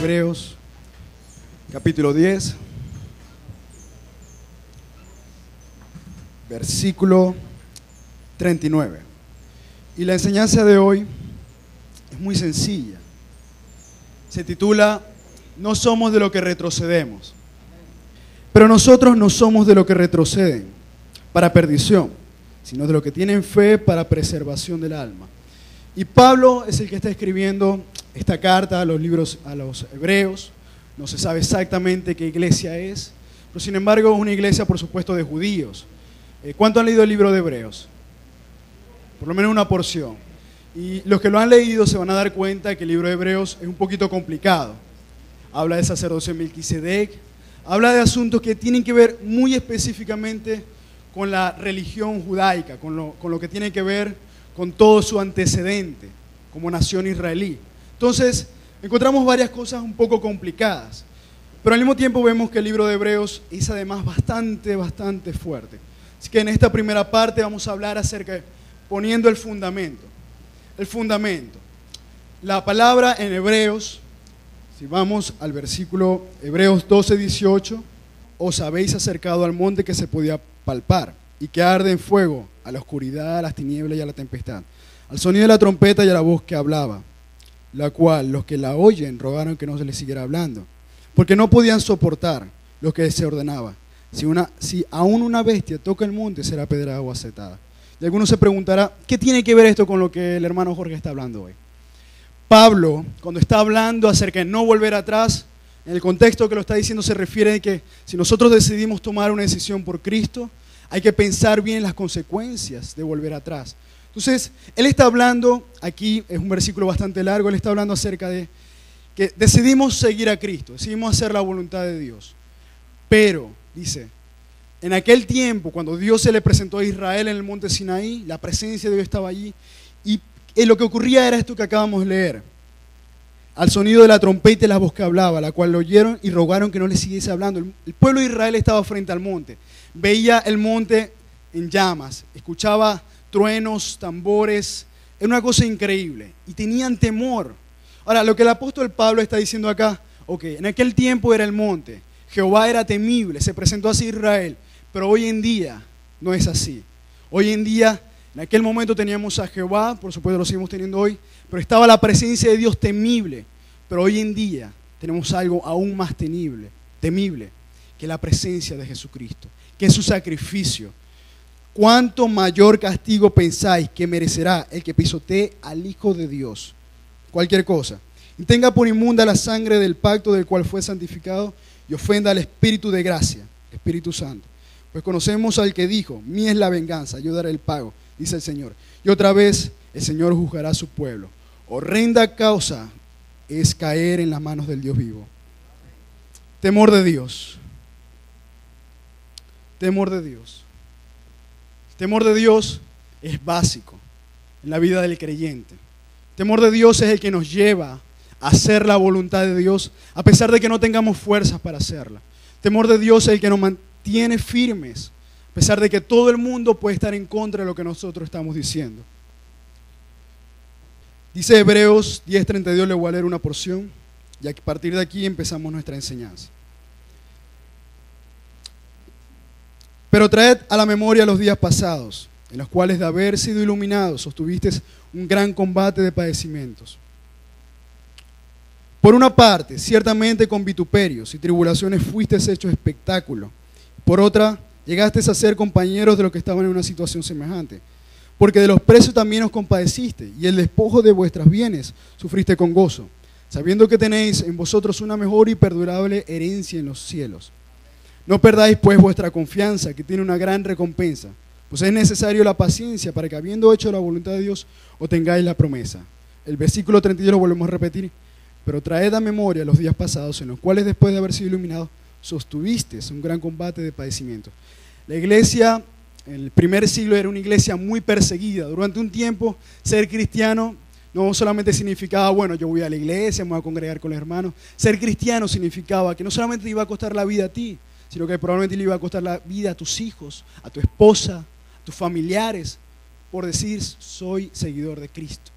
Hebreos, capítulo 10, versículo 39. Y la enseñanza de hoy es muy sencilla. Se titula "No somos de lo que retrocedemos". Pero nosotros no somos de lo que retroceden para perdición, sino de lo que tienen fe para preservación del alma. Y Pablo es el que está escribiendo esta carta a los hebreos. No se sabe exactamente qué iglesia es, pero sin embargo es una iglesia, por supuesto, de judíos. ¿Cuántos han leído el libro de Hebreos? Por lo menos una porción. Y los que lo han leído se van a dar cuenta que el libro de Hebreos es un poquito complicado. Habla de sacerdocio de Melquisedec, habla de asuntos que tienen que ver muy específicamente con la religión judaica, con lo que tiene que ver con todo su antecedente como nación israelí. Entonces, encontramos varias cosas un poco complicadas, pero al mismo tiempo vemos que el libro de Hebreos es además bastante fuerte. Así que en esta primera parte vamos a hablar acerca de poniendo el fundamento. El fundamento. La palabra en Hebreos, si vamos al versículo Hebreos 12:18, os habéis acercado al monte que se podía palpar y que arde en fuego, a la oscuridad, a las tinieblas y a la tempestad, al sonido de la trompeta y a la voz que hablaba, la cual los que la oyen rogaron que no se les siguiera hablando, porque no podían soportar lo que se ordenaba. Si aún una bestia toca el monte, será apedreada o azotada. Y alguno se preguntará, ¿qué tiene que ver esto con lo que el hermano Jorge está hablando hoy? Pablo, cuando está hablando acerca de no volver atrás, en el contexto que lo está diciendo se refiere a que si nosotros decidimos tomar una decisión por Cristo, hay que pensar bien las consecuencias de volver atrás. Entonces, él está hablando, aquí es un versículo bastante largo, él está hablando acerca de que decidimos seguir a Cristo, decidimos hacer la voluntad de Dios. Pero, dice, en aquel tiempo, cuando Dios se le presentó a Israel en el monte Sinaí, la presencia de Dios estaba allí, y lo que ocurría era esto que acabamos de leer. Al sonido de la trompeta y la voz que hablaba, la cual lo oyeron y rogaron que no les siguiese hablando. El pueblo de Israel estaba frente al monte, veía el monte en llamas, escuchaba truenos, tambores, era una cosa increíble, y tenían temor. Ahora, lo que el apóstol Pablo está diciendo acá, en aquel tiempo era el monte, Jehová era temible, se presentó así a Israel, pero hoy en día no es así. Hoy en día, en aquel momento teníamos a Jehová, por supuesto lo seguimos teniendo hoy, pero estaba la presencia de Dios temible, pero hoy en día tenemos algo aún más temible, que la presencia de Jesucristo, que es su sacrificio. ¿Cuánto mayor castigo pensáis que merecerá el que pisotee al Hijo de Dios? Cualquier cosa. Y tenga por inmunda la sangre del pacto del cual fue santificado y ofenda al Espíritu de gracia, Espíritu Santo. Pues conocemos al que dijo, mía es la venganza, yo daré el pago, dice el Señor. Y otra vez el Señor juzgará a su pueblo. Horrenda causa es caer en las manos del Dios vivo. Temor de Dios. Temor de Dios. El temor de Dios es básico en la vida del creyente. El temor de Dios es el que nos lleva a hacer la voluntad de Dios a pesar de que no tengamos fuerzas para hacerla. El temor de Dios es el que nos mantiene firmes a pesar de que todo el mundo puede estar en contra de lo que nosotros estamos diciendo. Dice Hebreos 10:32, le voy a leer una porción y a partir de aquí empezamos nuestra enseñanza. Pero traed a la memoria los días pasados, en los cuales de haber sido iluminados sostuvisteis un gran combate de padecimientos. Por una parte, ciertamente con vituperios y tribulaciones fuisteis hechos espectáculo. Por otra, llegasteis a ser compañeros de los que estaban en una situación semejante. Porque de los presos también os compadeciste, y el despojo de vuestros bienes sufriste con gozo, sabiendo que tenéis en vosotros una mejor y perdurable herencia en los cielos. No perdáis pues vuestra confianza, que tiene una gran recompensa, pues es necesario la paciencia para que, habiendo hecho la voluntad de Dios, obtengáis la promesa. El versículo 32 lo volvemos a repetir. Pero traed a memoria los días pasados, en los cuales después de haber sido iluminados, sostuvisteis un gran combate de padecimiento. La iglesia en el primer siglo era una iglesia muy perseguida. Durante un tiempo, ser cristiano no solamente significaba, bueno, yo voy a la iglesia, me voy a congregar con los hermanos. Ser cristiano significaba que no solamente te iba a costar la vida a ti, sino que probablemente le iba a costar la vida a tus hijos, a tu esposa, a tus familiares, por decir, soy seguidor de Cristo.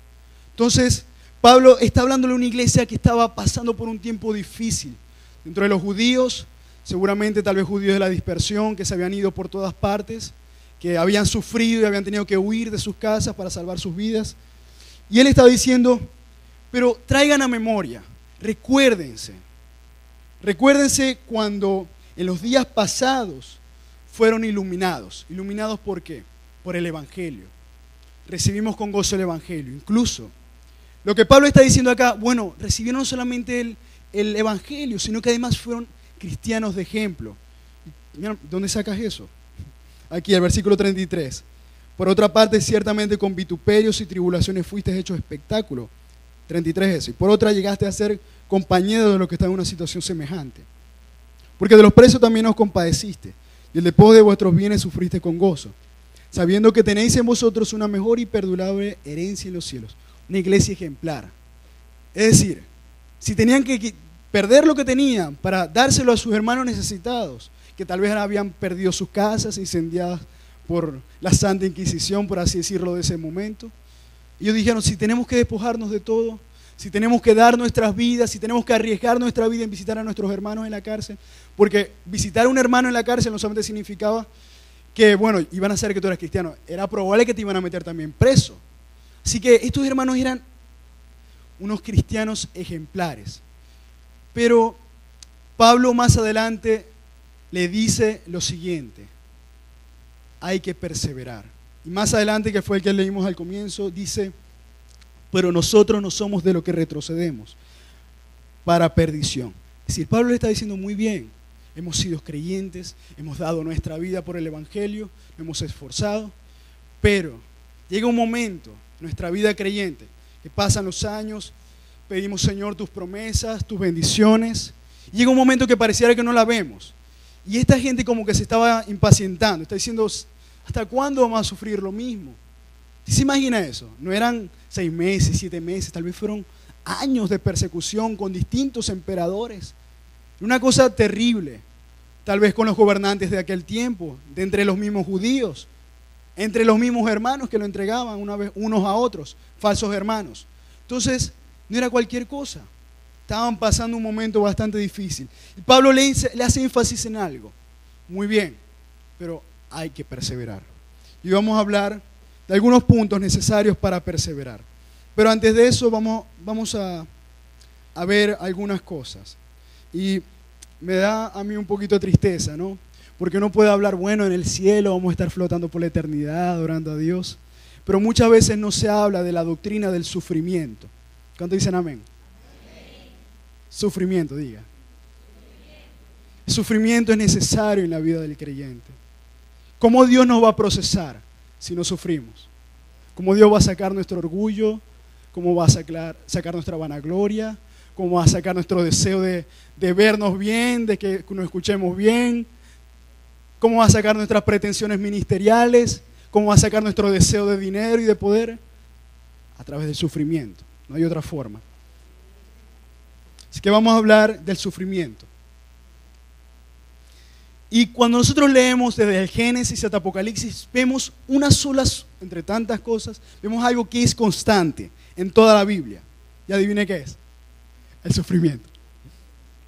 Entonces, Pablo está hablándole a una iglesia que estaba pasando por un tiempo difícil. Dentro de los judíos, seguramente tal vez judíos de la dispersión, que se habían ido por todas partes, que habían sufrido y habían tenido que huir de sus casas para salvar sus vidas. Y él estaba diciendo, pero traigan a memoria, recuérdense cuando en los días pasados fueron iluminados. ¿Iluminados por qué? Por el Evangelio. Recibimos con gozo el Evangelio. Incluso, lo que Pablo está diciendo acá, bueno, recibieron no solamente el Evangelio, sino que además fueron cristianos de ejemplo. Mira, ¿dónde sacas eso? Aquí, el versículo 33. Por otra parte, ciertamente con vituperios y tribulaciones fuiste hecho espectáculo. 33 eso. Y por otra llegaste a ser compañero de los que están en una situación semejante. Porque de los presos también os compadeciste, y el despojo de vuestros bienes sufriste con gozo, sabiendo que tenéis en vosotros una mejor y perdurable herencia en los cielos, una iglesia ejemplar. Es decir, si tenían que perder lo que tenían para dárselo a sus hermanos necesitados, que tal vez habían perdido sus casas incendiadas por la Santa Inquisición, por así decirlo, de ese momento, ellos dijeron, si tenemos que despojarnos de todo, si tenemos que dar nuestras vidas, si tenemos que arriesgar nuestra vida en visitar a nuestros hermanos en la cárcel, porque visitar a un hermano en la cárcel no solamente significaba que, bueno, iban a saber que tú eras cristiano, era probable que te iban a meter también preso. Así que estos hermanos eran unos cristianos ejemplares. Pero Pablo más adelante le dice lo siguiente, hay que perseverar. Y más adelante, que fue el que leímos al comienzo, dice, pero nosotros no somos de lo que retrocedemos para perdición. Es decir, Pablo le está diciendo muy bien, hemos sido creyentes, hemos dado nuestra vida por el Evangelio, nos hemos esforzado, pero llega un momento, nuestra vida creyente, que pasan los años, pedimos, Señor, tus promesas, tus bendiciones, y llega un momento que pareciera que no la vemos. Y esta gente como que se estaba impacientando, está diciendo, ¿hasta cuándo vamos a sufrir lo mismo? ¿Se imagina eso? No eran 6 meses, 7 meses, tal vez fueron años de persecución con distintos emperadores. Una cosa terrible, tal vez con los gobernantes de aquel tiempo, de entre los mismos judíos, entre los mismos hermanos que lo entregaban una vez unos a otros, falsos hermanos. Entonces, no era cualquier cosa. Estaban pasando un momento bastante difícil. Y Pablo le hace énfasis en algo. Muy bien, pero hay que perseverar. Y vamos a hablar de algunos puntos necesarios para perseverar. Pero antes de eso vamos a ver algunas cosas. Y me da a mí un poquito de tristeza, ¿no? Porque uno puede hablar, bueno, en el cielo vamos a estar flotando por la eternidad, adorando a Dios. Pero muchas veces no se habla de la doctrina del sufrimiento. ¿Cuánto dicen amén? Sufrimiento, diga. El sufrimiento es necesario en la vida del creyente. ¿Cómo Dios nos va a procesar si no sufrimos? ¿Cómo Dios va a sacar nuestro orgullo? ¿Cómo va a sacar nuestra vanagloria? ¿Cómo va a sacar nuestro deseo de vernos bien, de que nos escuchemos bien? ¿Cómo va a sacar nuestras pretensiones ministeriales? ¿Cómo va a sacar nuestro deseo de dinero y de poder? A través del sufrimiento. No hay otra forma. Así que vamos a hablar del sufrimiento. Y cuando nosotros leemos desde el Génesis hasta Apocalipsis, vemos una sola, entre tantas cosas, vemos algo que es constante en toda la Biblia. ¿Y adivine qué es? El sufrimiento.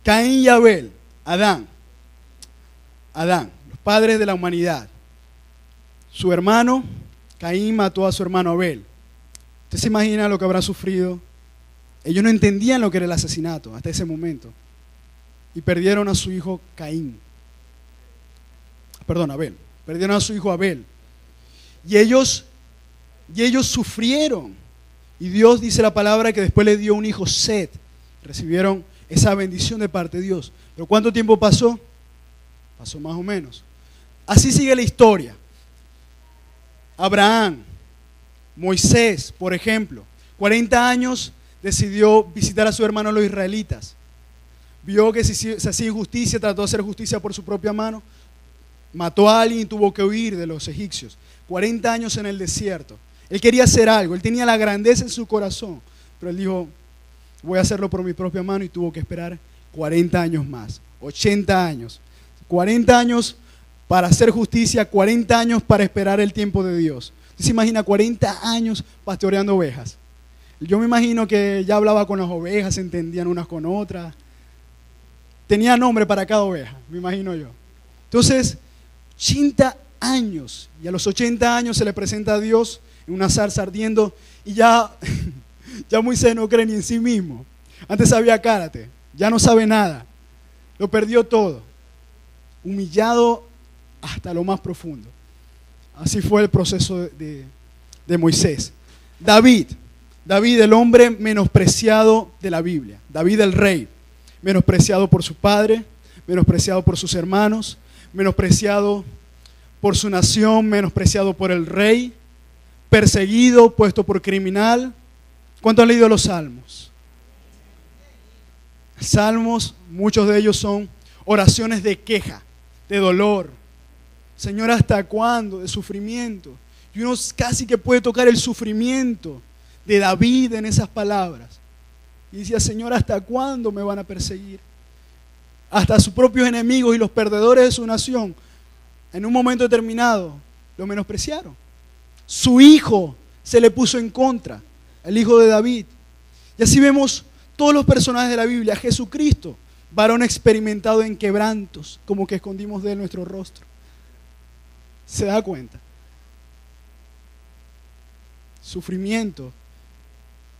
Caín y Abel, Adán, los padres de la humanidad. Su hermano, Caín mató a su hermano Abel. ¿Usted se imagina lo que habrá sufrido? Ellos no entendían lo que era el asesinato hasta ese momento. Y perdieron a su hijo Caín. Abel. Perdieron a su hijo Abel. Y ellos sufrieron. Y Dios dice la palabra que después le dio un hijo, Set. Recibieron esa bendición de parte de Dios. ¿Pero cuánto tiempo pasó? Pasó más o menos. Así sigue la historia. Abraham, Moisés, por ejemplo, 40 años decidió visitar a su hermano los israelitas. Vio que se hacía injusticia, trató de hacer justicia por su propia mano. Mató a alguien y tuvo que huir de los egipcios. 40 años en el desierto. Él quería hacer algo, él tenía la grandeza en su corazón, pero él dijo, voy a hacerlo por mi propia mano, y tuvo que esperar 40 años más, 80 años. 40 años para hacer justicia, 40 años para esperar el tiempo de Dios. ¿Usted se imagina 40 años pastoreando ovejas? Yo me imagino que ya hablaba con las ovejas, se entendían unas con otras. Tenía nombre para cada oveja, me imagino yo. Entonces, 80 años, y a los 80 años se le presenta a Dios en una zarza ardiendo, y ya Moisés no cree ni en sí mismo. Antes sabía karate, ya no sabe nada, lo perdió todo, humillado hasta lo más profundo. Así fue el proceso de Moisés. David, el hombre menospreciado de la Biblia. David el rey, menospreciado por su padre, menospreciado por sus hermanos, menospreciado por su nación, menospreciado por el rey, perseguido, puesto por criminal. ¿Cuántos han leído los salmos? Salmos, muchos de ellos son oraciones de queja, de dolor. Señor, ¿hasta cuándo? De sufrimiento. Y uno casi que puede tocar el sufrimiento de David en esas palabras. Y decía, Señor, ¿hasta cuándo me van a perseguir? Hasta sus propios enemigos y los perdedores de su nación, en un momento determinado, lo menospreciaron. Su hijo se le puso en contra, el hijo de David. Y así vemos todos los personajes de la Biblia. Jesucristo, varón experimentado en quebrantos, como que escondimos de él nuestro rostro. ¿Se da cuenta? Sufrimiento.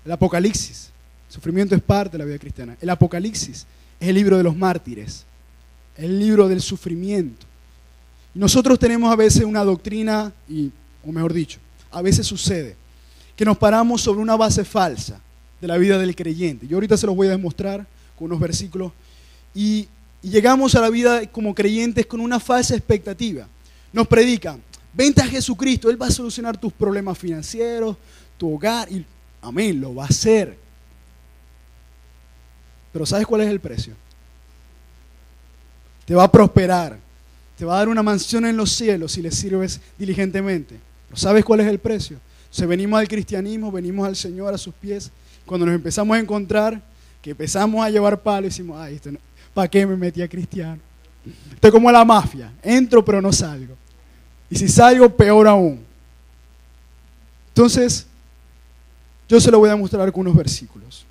El Apocalipsis. Sufrimiento es parte de la vida cristiana. El Apocalipsis es el libro de los mártires, el libro del sufrimiento. Nosotros tenemos a veces una doctrina, o mejor dicho, a veces sucede que nos paramos sobre una base falsa de la vida del creyente. Yo ahorita se los voy a demostrar con unos versículos. Y llegamos a la vida como creyentes con una falsa expectativa. Nos predican, vente a Jesucristo, Él va a solucionar tus problemas financieros, tu hogar, y amén, lo va a hacer. Pero ¿sabes cuál es el precio? Te va a prosperar, te va a dar una mansión en los cielos si le sirves diligentemente. ¿Pero sabes cuál es el precio? Entonces venimos al cristianismo, venimos al Señor a sus pies. Cuando nos empezamos a encontrar, que empezamos a llevar palo, y decimos, ay, ¿para qué me metí a cristiano? Estoy como la mafia, entro pero no salgo. Y si salgo, peor aún. Entonces, yo se lo voy a mostrar con unos versículos.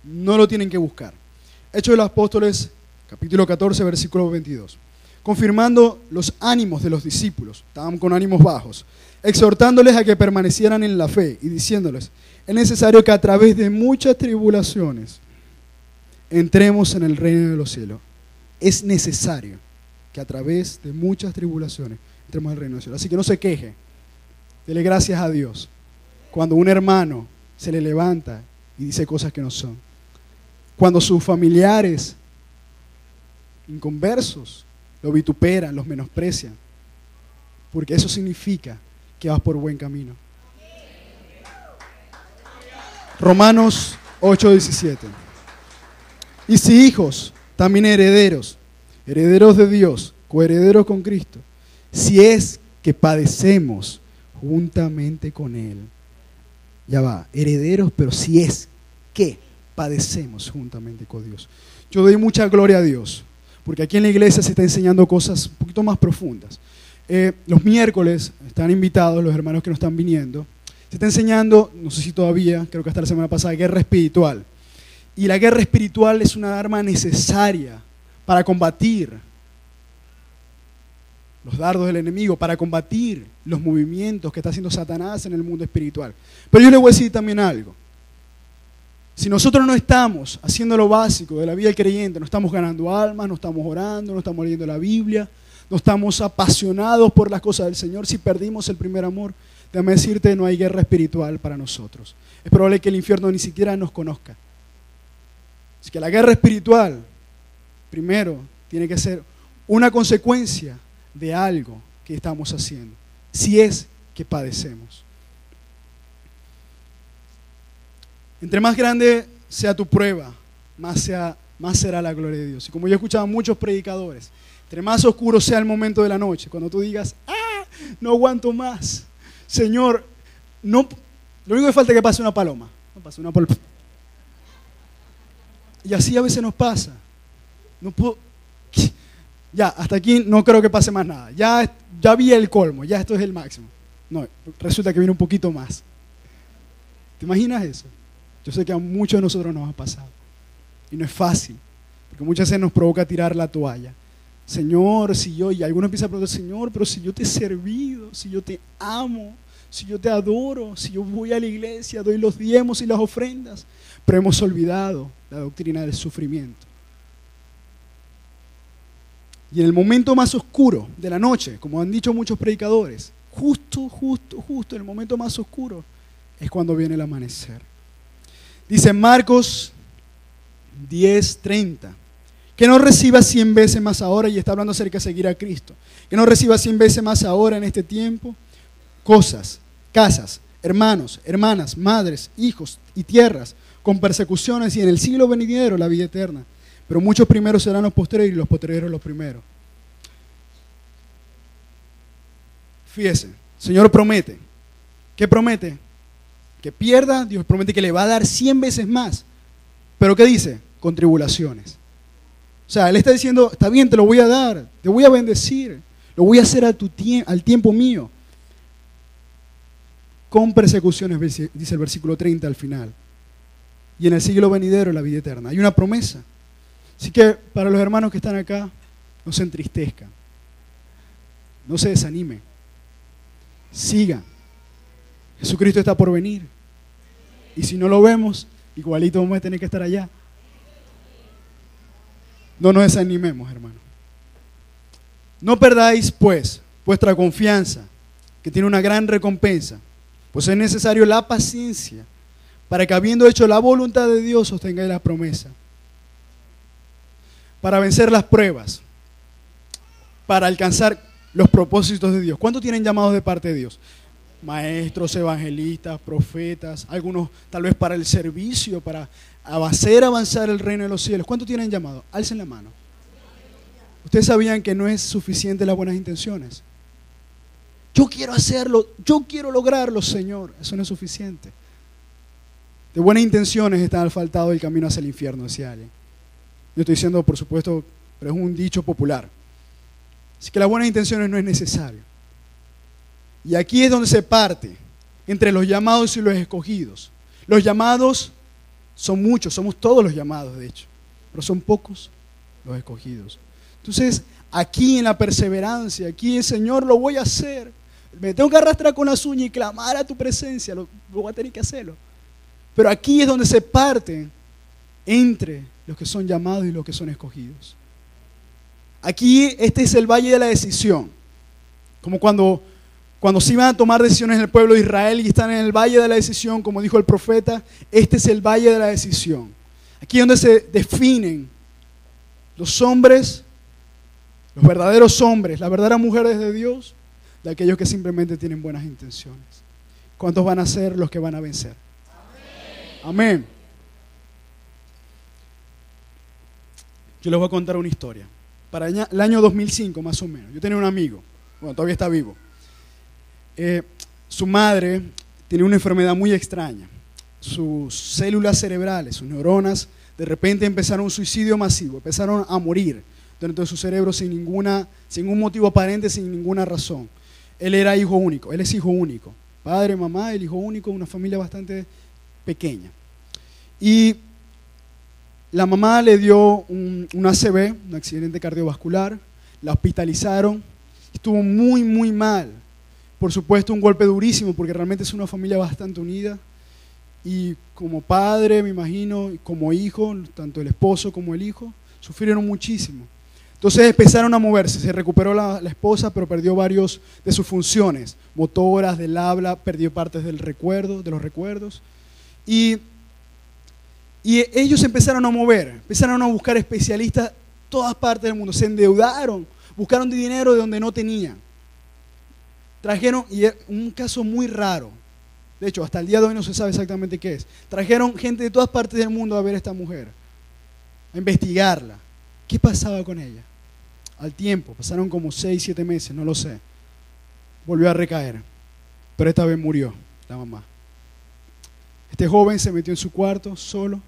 No lo tienen que buscar. Hechos de los Apóstoles, capítulo 14, versículo 22. Confirmando los ánimos de los discípulos, estaban con ánimos bajos, exhortándoles a que permanecieran en la fe y diciéndoles, es necesario que a través de muchas tribulaciones entremos en el reino de los cielos. Es necesario que a través de muchas tribulaciones entremos en el reino de los cielos. Así que no se queje, dele gracias a Dios cuando un hermano se le levanta y dice cosas que no son. Cuando sus familiares inconversos lo vituperan, los menosprecian, porque eso significa que vas por buen camino. Romanos 8:17. Y si hijos, también herederos, herederos de Dios, coherederos con Cristo, si es que padecemos juntamente con Él. Ya va, herederos, pero si es que padecemos juntamente con Dios. Yo doy mucha gloria a Dios, porque aquí en la iglesia se está enseñando cosas un poquito más profundas. Los miércoles están invitados los hermanos que nos están viniendo. Se está enseñando, no sé si todavía, creo que hasta la semana pasada, guerra espiritual. Y la guerra espiritual es una arma necesaria para combatir los dardos del enemigo, para combatir los movimientos que está haciendo Satanás en el mundo espiritual. Pero yo le voy a decir también algo. Si nosotros no estamos haciendo lo básico de la vida del creyente, no estamos ganando almas, no estamos orando, no estamos leyendo la Biblia, no estamos apasionados por las cosas del Señor, si perdimos el primer amor, déjame decirte, no hay guerra espiritual para nosotros. Es probable que el infierno ni siquiera nos conozca. Así que la guerra espiritual, primero, tiene que ser una consecuencia de algo que estamos haciendo, si es que padecemos. Entre más grande sea tu prueba, más será la gloria de Dios. Y como yo he escuchado a muchos predicadores, entre más oscuro sea el momento de la noche, cuando tú digas, no aguanto más, Señor, no, lo único que falta es que pase una paloma. No pase una paloma. Y así a veces nos pasa. No puedo, ya, hasta aquí no creo que pase más nada. Ya vi el colmo, ya esto es el máximo. No, resulta que viene un poquito más. ¿Te imaginas eso? Yo sé que a muchos de nosotros nos ha pasado. Y no es fácil, porque muchas veces nos provoca tirar la toalla. Señor, si yo, y algunos empiezan a preguntar, Señor, pero si yo te he servido, si yo te amo, si yo te adoro, si yo voy a la iglesia, doy los diezmos y las ofrendas, pero hemos olvidado la doctrina del sufrimiento. Y en el momento más oscuro de la noche, como han dicho muchos predicadores, justo en el momento más oscuro es cuando viene el amanecer. Dice Marcos 10:30, que no reciba 100 veces más ahora, y está hablando acerca de seguir a Cristo, que no reciba 100 veces más ahora en este tiempo cosas, casas, hermanos, hermanas, madres, hijos y tierras, con persecuciones, y en el siglo venidero la vida eterna. Pero muchos primeros serán los postreros y los postreros los primeros. Fíjese, el Señor promete. ¿Qué promete? Que pierda, Dios promete que le va a dar 100 veces más. ¿Pero qué dice? Con tribulaciones. O sea, Él está diciendo, está bien, te lo voy a dar, te voy a bendecir, lo voy a hacer al tiempo mío. Con persecuciones, dice el versículo 30 al final. Y en el siglo venidero la vida eterna. Hay una promesa. Así que para los hermanos que están acá, no se entristezcan, no se desanimen, sigan. Jesucristo está por venir. Y si no lo vemos, igualito vamos a tener que estar allá. No nos desanimemos, hermano. No perdáis, pues, vuestra confianza, que tiene una gran recompensa, pues es necesario la paciencia, para que habiendo hecho la voluntad de Dios, sostengáis la promesa. Para vencer las pruebas, para alcanzar los propósitos de Dios. ¿Cuántos tienen llamados de parte de Dios? Maestros, evangelistas, profetas, algunos tal vez para el servicio, para hacer avanzar el reino de los cielos. ¿Cuántos tienen llamado? Alcen la mano. Ustedes sabían que no es suficiente las buenas intenciones. Yo quiero hacerlo, yo quiero lograrlo, Señor. Eso no es suficiente. De buenas intenciones está asfaltado el camino hacia el infierno, decía alguien. Yo estoy diciendo, por supuesto, pero es un dicho popular. Así que las buenas intenciones no es necesario. Y aquí es donde se parte entre los llamados y los escogidos. Los llamados son muchos, somos todos los llamados, de hecho, pero son pocos los escogidos. Entonces, aquí en la perseverancia, aquí el Señor, lo voy a hacer. Me tengo que arrastrar con las uñas y clamar a tu presencia, lo voy a tener que hacerlo. Pero aquí es donde se parte entre los que son llamados y los que son escogidos. Aquí este es el valle de la decisión. Como cuando se iban a tomar decisiones en el pueblo de Israel y están en el valle de la decisión, como dijo el profeta, este es el valle de la decisión. Aquí es donde se definen los hombres, los verdaderos hombres, las verdaderas mujeres de Dios, de aquellos que simplemente tienen buenas intenciones. ¿Cuántos van a ser los que van a vencer? Amén. Yo les voy a contar una historia. Para el año 2005, más o menos, yo tenía un amigo, bueno, todavía está vivo. Su madre tenía una enfermedad muy extraña. Sus células cerebrales, sus neuronas, de repente empezaron un suicidio masivo, empezaron a morir dentro de su cerebro sin ningún motivo aparente, sin ninguna razón. Él era hijo único, él es hijo único. Padre, mamá, el hijo único, una familia bastante pequeña. Y la mamá le dio un ACV, un accidente cardiovascular, la hospitalizaron, estuvo muy, muy mal. Por supuesto, un golpe durísimo, porque realmente es una familia bastante unida. Y como padre, me imagino, y como hijo, tanto el esposo como el hijo, sufrieron muchísimo. Entonces empezaron a moverse, se recuperó la esposa, pero perdió varios de sus funciones, motoras, del habla, perdió partes del recuerdo, de los recuerdos. Y ellos empezaron a mover, empezaron a buscar especialistas en todas partes del mundo, se endeudaron, buscaron dinero de donde no tenían. Trajeron, y es un caso muy raro, de hecho hasta el día de hoy no se sabe exactamente qué es, trajeron gente de todas partes del mundo a ver a esta mujer, a investigarla. ¿Qué pasaba con ella? Al tiempo, pasaron como 6, 7 meses, no lo sé, volvió a recaer, pero esta vez murió la mamá. Este joven se metió en su cuarto solo,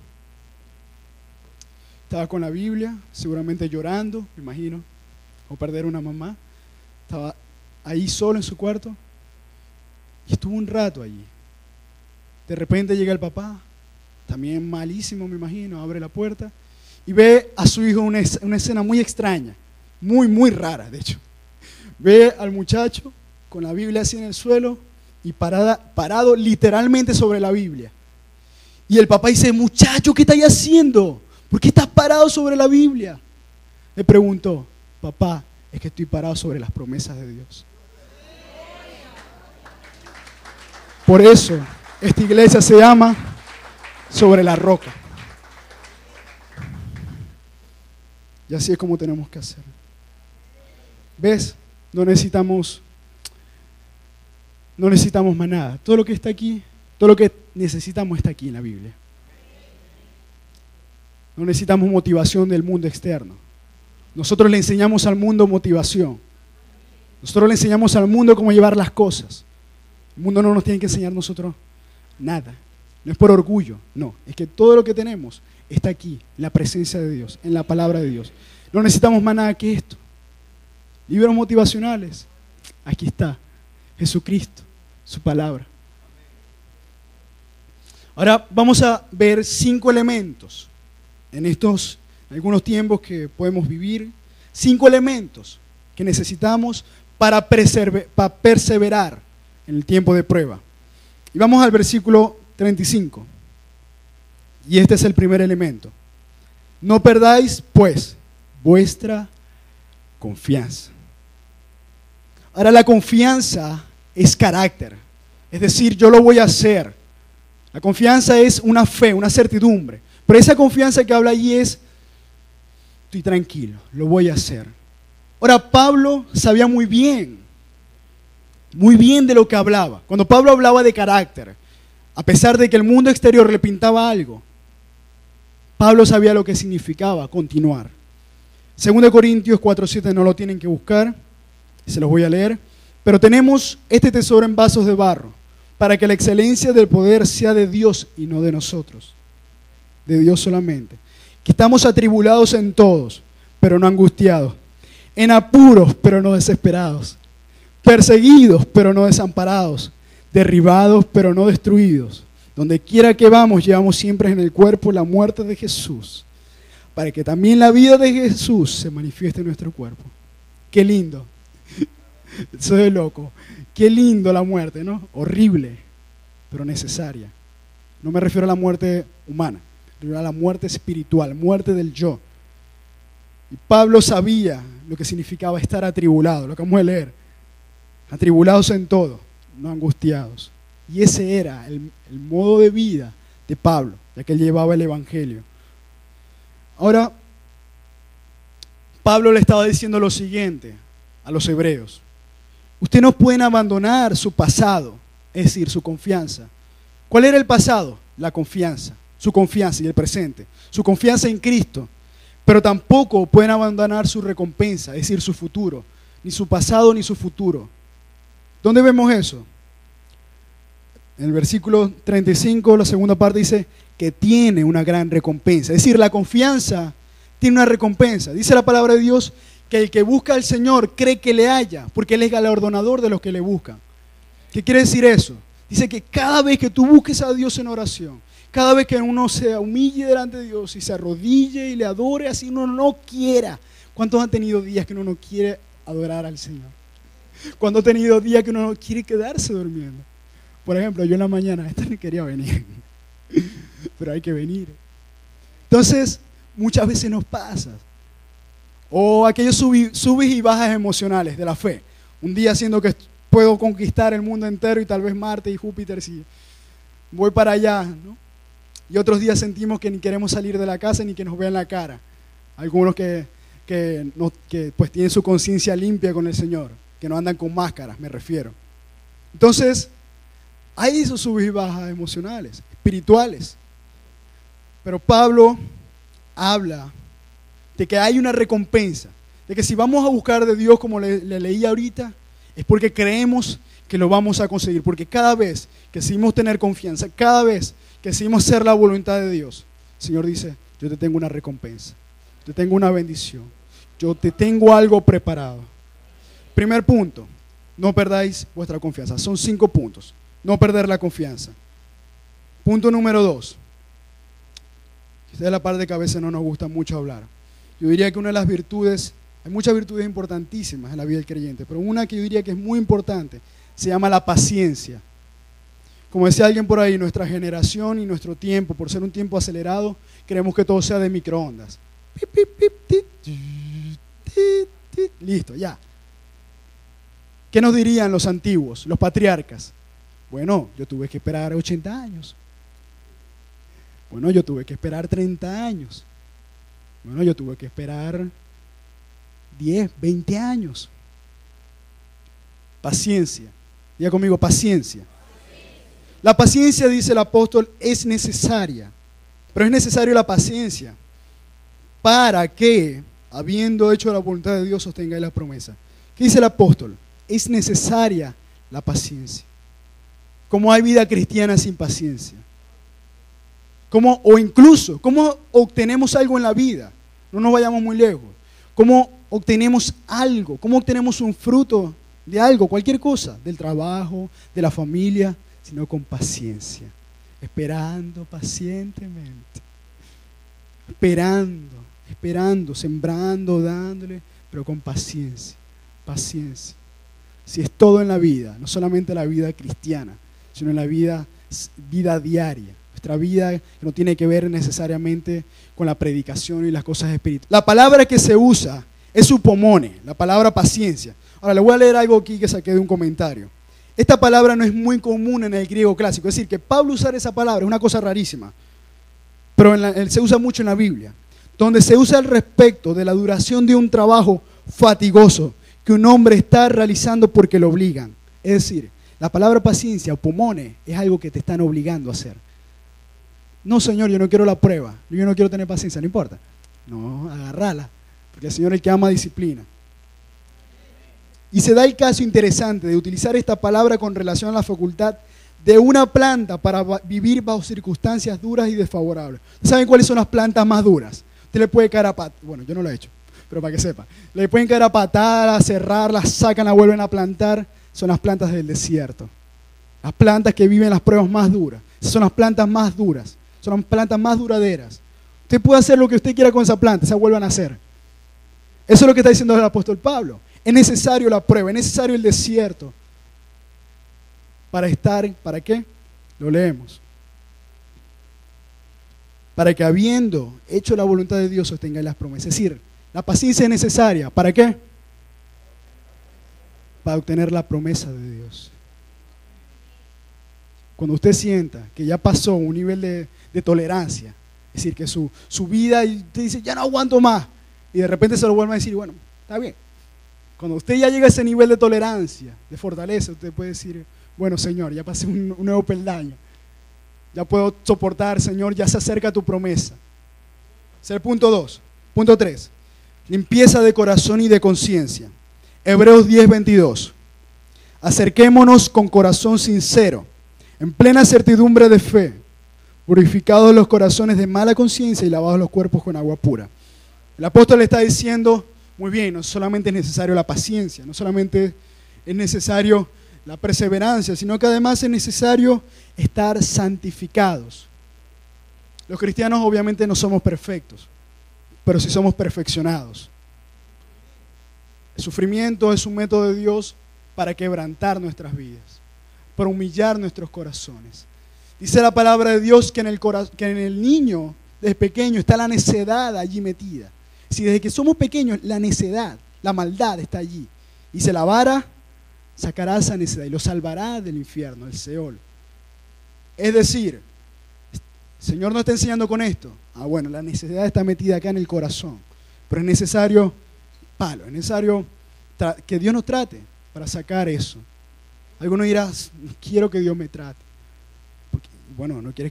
estaba con la Biblia, seguramente llorando, me imagino, o perder una mamá. Estaba ahí solo en su cuarto Y estuvo un rato allí. De repente llega el papá, también malísimo me imagino, abre la puerta y ve a su hijo una escena muy extraña, muy rara de hecho. Ve al muchacho con la Biblia así en el suelo y parado literalmente sobre la Biblia. Y el papá dice, muchacho, ¿qué estás haciendo? ¿Por qué estás parado sobre la Biblia? Le preguntó, papá, es que estoy parado sobre las promesas de Dios. Por eso, esta iglesia se llama Sobre la Roca. Y así es como tenemos que hacer. ¿Ves? No necesitamos más nada. Todo lo que está aquí, todo lo que necesitamos está aquí en la Biblia. No necesitamos motivación del mundo externo. Nosotros le enseñamos al mundo motivación. Nosotros le enseñamos al mundo cómo llevar las cosas. El mundo no nos tiene que enseñar nosotros nada. No es por orgullo, no. Es que todo lo que tenemos está aquí, en la presencia de Dios, en la palabra de Dios. No necesitamos más nada que esto. Libros motivacionales, aquí está, Jesucristo, su palabra. Ahora vamos a ver 5 elementos en algunos tiempos que podemos vivir. 5 elementos que necesitamos para perseverar en el tiempo de prueba. Y vamos al versículo 35. Y este es el primer elemento. No perdáis, pues, vuestra confianza. Ahora, la confianza es carácter. Es decir, yo lo voy a hacer. La confianza es una fe, una certidumbre. Pero esa confianza que habla allí es, estoy tranquilo, lo voy a hacer. Ahora, Pablo sabía muy bien de lo que hablaba. Cuando Pablo hablaba de carácter, a pesar de que el mundo exterior le pintaba algo, Pablo sabía lo que significaba continuar. 2 Corintios 4:7 no lo tienen que buscar, se los voy a leer. Pero tenemos este tesoro en vasos de barro, para que la excelencia del poder sea de Dios y no de nosotros, de Dios solamente. Que estamos atribulados en todos, pero no angustiados, en apuros, pero no desesperados, perseguidos, pero no desamparados, derribados, pero no destruidos. Donde quiera que vamos, llevamos siempre en el cuerpo la muerte de Jesús, para que también la vida de Jesús se manifieste en nuestro cuerpo. Qué lindo. Soy loco. Qué lindo la muerte, ¿no? Horrible, pero necesaria. No me refiero a la muerte humana, me refiero a la muerte espiritual, muerte del yo. Y Pablo sabía lo que significaba estar atribulado, lo que vamos a leer. Atribulados en todo, no angustiados. Y ese era el modo de vida de Pablo, ya que él llevaba el evangelio. Ahora, Pablo le estaba diciendo lo siguiente a los hebreos. Ustedes no pueden abandonar su pasado, es decir, su confianza. ¿Cuál era el pasado? La confianza, su confianza y el presente. Su confianza en Cristo. Pero tampoco pueden abandonar su recompensa, es decir, su futuro. Ni su pasado ni su futuro. ¿Dónde vemos eso? En el versículo 35, la segunda parte dice que tiene una gran recompensa. Es decir, la confianza tiene una recompensa. Dice la palabra de Dios que el que busca al Señor cree que le halla, porque Él es galardonador de los que le buscan. ¿Qué quiere decir eso? Dice que cada vez que tú busques a Dios en oración, cada vez que uno se humille delante de Dios y se arrodille y le adore, así uno no quiera. ¿Cuántos han tenido días que uno no quiere adorar al Señor? ¿Cuántos han tenido días que uno no quiere quedarse durmiendo? Por ejemplo, yo en la mañana, esta no quería venir, pero hay que venir. Entonces, muchas veces nos pasa. O aquellos subes y bajas emocionales de la fe. Un día siento que puedo conquistar el mundo entero y tal vez Marte y Júpiter si voy para allá, ¿no? Y otros días sentimos que ni queremos salir de la casa ni que nos vean la cara. Algunos que pues tienen su conciencia limpia con el Señor, que no andan con máscaras, me refiero. Entonces, hay esos subes y bajas emocionales, espirituales. Pero Pablo habla de que hay una recompensa, de que si vamos a buscar de Dios como le leí ahorita, es porque creemos que lo vamos a conseguir, porque cada vez que decidimos tener confianza, cada vez que decidimos hacer la voluntad de Dios, el Señor dice, yo te tengo una recompensa, te tengo una bendición, yo te tengo algo preparado. Primer punto, no perdáis vuestra confianza. Son 5 puntos. No perder la confianza. Punto número 2. Esta es la parte que a veces no nos gusta mucho hablar. Yo diría que una de las virtudes, hay muchas virtudes importantísimas en la vida del creyente, pero una que yo diría que es muy importante se llama la paciencia. Como decía alguien por ahí, nuestra generación y nuestro tiempo, por ser un tiempo acelerado, queremos que todo sea de microondas. Pip, pip, pip, tit, tit, tit, listo, ya. ¿Qué nos dirían los antiguos, los patriarcas? Bueno, yo tuve que esperar 80 años. Bueno, yo tuve que esperar 30 años. Bueno, yo tuve que esperar 10, 20 años. Paciencia. Diga conmigo, paciencia. La paciencia, dice el apóstol, es necesaria. Pero es necesaria la paciencia para que, habiendo hecho la voluntad de Dios, sostengáis la promesa. ¿Qué dice el apóstol? Es necesaria la paciencia. ¿Cómo hay vida cristiana sin paciencia? ¿Cómo, o incluso, cómo obtenemos algo en la vida? No nos vayamos muy lejos. ¿Cómo obtenemos algo? ¿Cómo obtenemos un fruto de algo? Cualquier cosa, del trabajo, de la familia, sino con paciencia. Esperando pacientemente. Esperando, sembrando, dándole, pero con paciencia. Paciencia. Si es todo en la vida, no solamente la vida cristiana, sino en la vida diaria. Nuestra vida que no tiene que ver necesariamente con la predicación y las cosas espirituales. La palabra que se usa es upomone, la palabra paciencia. Ahora le voy a leer algo aquí que saqué de un comentario. Esta palabra no es muy común en el griego clásico, es decir, que Pablo usar esa palabra es una cosa rarísima, pero se usa mucho en la Biblia, donde se usa al respecto de la duración de un trabajo fatigoso que un hombre está realizando porque lo obligan. Es decir, la palabra paciencia, upomone, es algo que te están obligando a hacer. No, Señor, yo no quiero la prueba, yo no quiero tener paciencia, no importa. No, agarrala, porque el Señor es el que ama disciplina. Y se da el caso interesante de utilizar esta palabra con relación a la facultad de una planta para vivir bajo circunstancias duras y desfavorables. ¿Saben cuáles son las plantas más duras? Usted le puede caer a patadas, bueno, yo no lo he hecho, pero para que sepa. Le pueden caer a patadas, cerrarlas, sacan, la vuelven a plantar. Son las plantas del desierto. Las plantas que viven las pruebas más duras. Esas son las plantas más duras. Son las plantas más duraderas. Usted puede hacer lo que usted quiera con esa planta, se vuelvan a hacer. Eso es lo que está diciendo el apóstol Pablo. Es necesario la prueba, es necesario el desierto para estar, ¿para qué? Lo leemos. Para que habiendo hecho la voluntad de Dios sostengáis las promesas. Es decir, la paciencia es necesaria. ¿Para qué? Para obtener la promesa de Dios. Cuando usted sienta que ya pasó un nivel de tolerancia, es decir, que su vida, y usted dice, ya no aguanto más, y de repente se lo vuelve a decir, bueno, está bien. Cuando usted ya llega a ese nivel de tolerancia, de fortaleza, usted puede decir, bueno, Señor, ya pasé un nuevo peldaño, ya puedo soportar, Señor, ya se acerca tu promesa. Ese es el punto 2. Punto 3, limpieza de corazón y de conciencia. Hebreos 10:22. Acerquémonos con corazón sincero, en plena certidumbre de fe, purificados los corazones de mala conciencia y lavados los cuerpos con agua pura. El apóstol le está diciendo, muy bien, no solamente es necesario la paciencia, no solamente es necesario la perseverancia, sino que además es necesario estar santificados. Los cristianos obviamente no somos perfectos, pero sí somos perfeccionados. El sufrimiento es un método de Dios para quebrantar nuestras vidas, para humillar nuestros corazones. Dice la palabra de Dios que en el niño, desde pequeño, está la necedad allí metida. Si desde que somos pequeños, la necedad, la maldad está allí. Y se lavara, sacará esa necedad y lo salvará del infierno, del Seol. Es decir, el Señor nos está enseñando con esto. Bueno, la necedad está metida acá en el corazón. Pero es necesario palo, es necesario que Dios nos trate para sacar eso. Algunos dirán, no quiero que Dios me trate. Porque, bueno, no quiere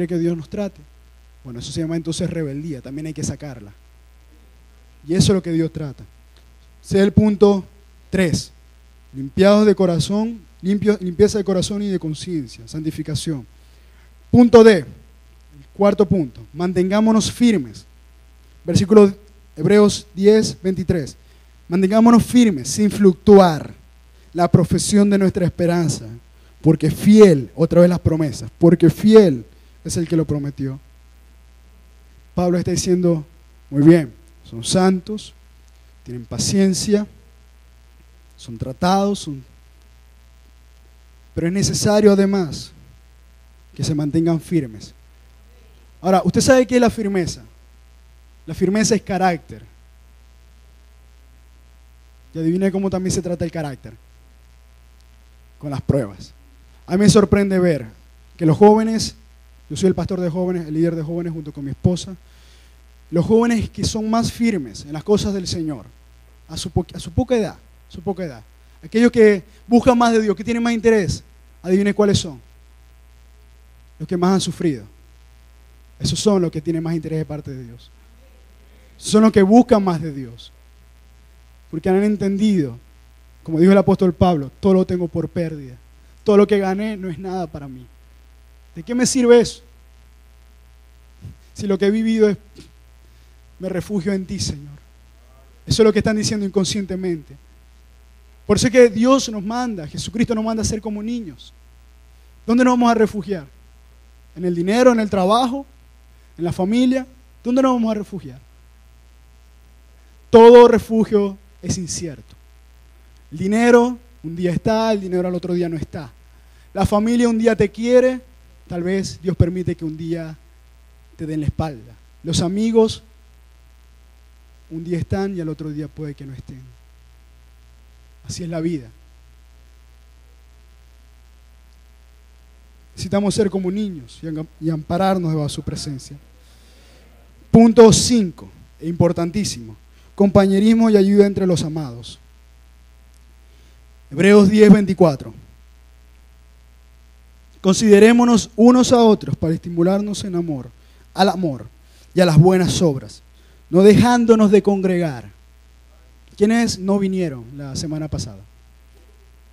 que Dios nos trate. Bueno, eso se llama entonces rebeldía, también hay que sacarla. Y eso es lo que Dios trata. Ese es el punto 3. Limpiados de corazón, limpieza de corazón y de conciencia, santificación. Punto D, el cuarto punto. Mantengámonos firmes. Versículo Hebreos 10:23. Mantengámonos firmes, sin fluctuar. la profesión de nuestra esperanza, porque fiel, otra vez las promesas, porque fiel es el que lo prometió. Pablo está diciendo, muy bien, son santos, tienen paciencia, son tratados, pero es necesario además que se mantengan firmes. Ahora, ¿usted sabe qué es la firmeza? La firmeza es carácter. Y adivine cómo también se trata el carácter. Con las pruebas. A mí me sorprende ver que los jóvenes, yo soy el pastor de jóvenes, el líder de jóvenes junto con mi esposa, los jóvenes que son más firmes en las cosas del Señor, a su poca edad, aquellos que buscan más de Dios, que tienen más interés, adivine cuáles son. Los que más han sufrido. Esos son los que tienen más interés de parte de Dios. Son los que buscan más de Dios. Porque han entendido, como dijo el apóstol Pablo, todo lo tengo por pérdida. Todo lo que gané no es nada para mí. ¿De qué me sirve eso? Si lo que he vivido es, me refugio en ti, Señor. Eso es lo que están diciendo inconscientemente. Por eso es que Dios nos manda, Jesucristo nos manda a ser como niños. ¿Dónde nos vamos a refugiar? ¿En el dinero, en el trabajo, en la familia? ¿Dónde nos vamos a refugiar? Todo refugio es incierto. El dinero un día está, el dinero al otro día no está. La familia un día te quiere, tal vez Dios permite que un día te den la espalda. Los amigos un día están y al otro día puede que no estén. Así es la vida. Necesitamos ser como niños y ampararnos debajo de su presencia. Punto 5, importantísimo. Compañerismo y ayuda entre los amados. Hebreos 10:24. Considerémonos unos a otros para estimularnos en amor, al amor y a las buenas obras, no dejándonos de congregar. ¿Quiénes no vinieron la semana pasada?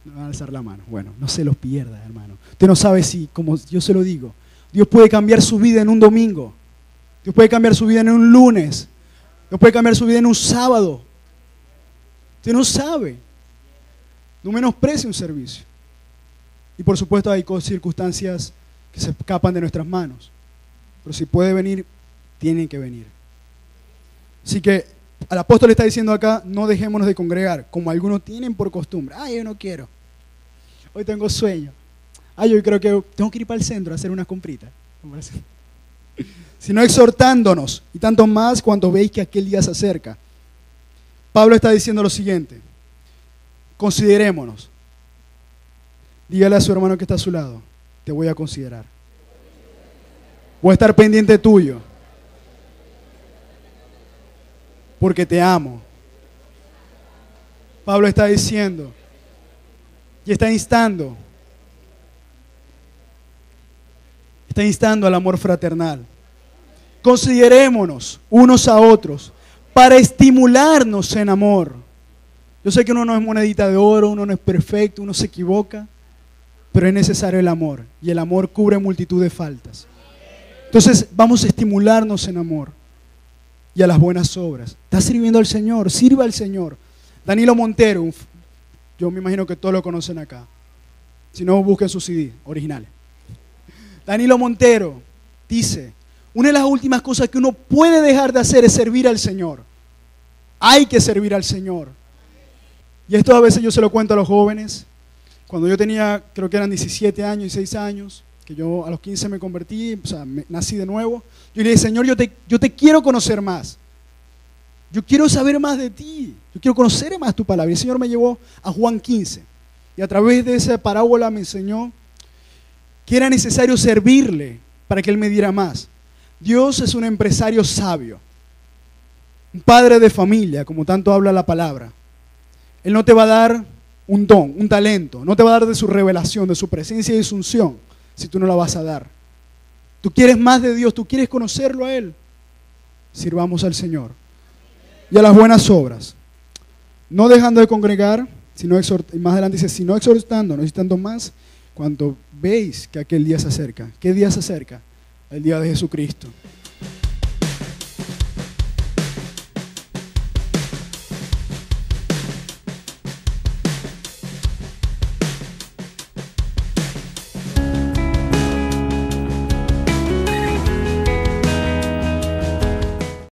No van a alzar la mano. Bueno, no se los pierda, hermano. Usted no sabe si, como yo se lo digo, Dios puede cambiar su vida en un domingo. Dios puede cambiar su vida en un lunes. Dios puede cambiar su vida en un sábado. Usted no sabe. No menosprecie un servicio. Y por supuesto hay circunstancias que se escapan de nuestras manos. Pero si puede venir, tienen que venir. Así que al apóstol le está diciendo acá, no dejémonos de congregar, como algunos tienen por costumbre. Ay, yo no quiero. Hoy tengo sueño. Ay, yo creo que tengo que ir para el centro a hacer unas compritas. Sino exhortándonos, y tanto más cuando veis que aquel día se acerca. Pablo está diciendo lo siguiente. Considerémonos. Dígale a su hermano que está a su lado, te voy a considerar. Voy a estar pendiente tuyo. Porque te amo. Pablo está diciendo y está instando al amor fraternal. Considerémonos unos a otros para estimularnos en amor. Yo sé que uno no es monedita de oro, uno no es perfecto, uno se equivoca, pero es necesario el amor, y el amor cubre multitud de faltas. Entonces vamos a estimularnos en amor y a las buenas obras. ¿Estás sirviendo al Señor? Sirva al Señor. Danilo Montero, yo me imagino que todos lo conocen acá. Si no, busquen sus CD originales. Danilo Montero dice, una de las últimas cosas que uno puede dejar de hacer es servir al Señor. Hay que servir al Señor. Y esto a veces yo se lo cuento a los jóvenes. Cuando yo tenía, creo que eran 17 años, 16 años, que yo a los 15 me convertí, o sea, nací de nuevo. Yo le dije, Señor, yo te quiero conocer más. Yo quiero saber más de ti. Yo quiero conocer más tu palabra. Y el Señor me llevó a Juan 15. Y a través de esa parábola me enseñó que era necesario servirle para que Él me diera más. Dios es un empresario sabio, un padre de familia, como tanto habla la palabra. Él no te va a dar un don, un talento, no te va a dar de su revelación, de su presencia y de su unción, si tú no la vas a dar. Tú quieres más de Dios, tú quieres conocerlo a Él. Sirvamos al Señor. Y a las buenas obras, no dejando de congregar, sino y más adelante dice, sino exhortando, necesitando más, cuando veis que aquel día se acerca. ¿Qué día se acerca? El día de Jesucristo.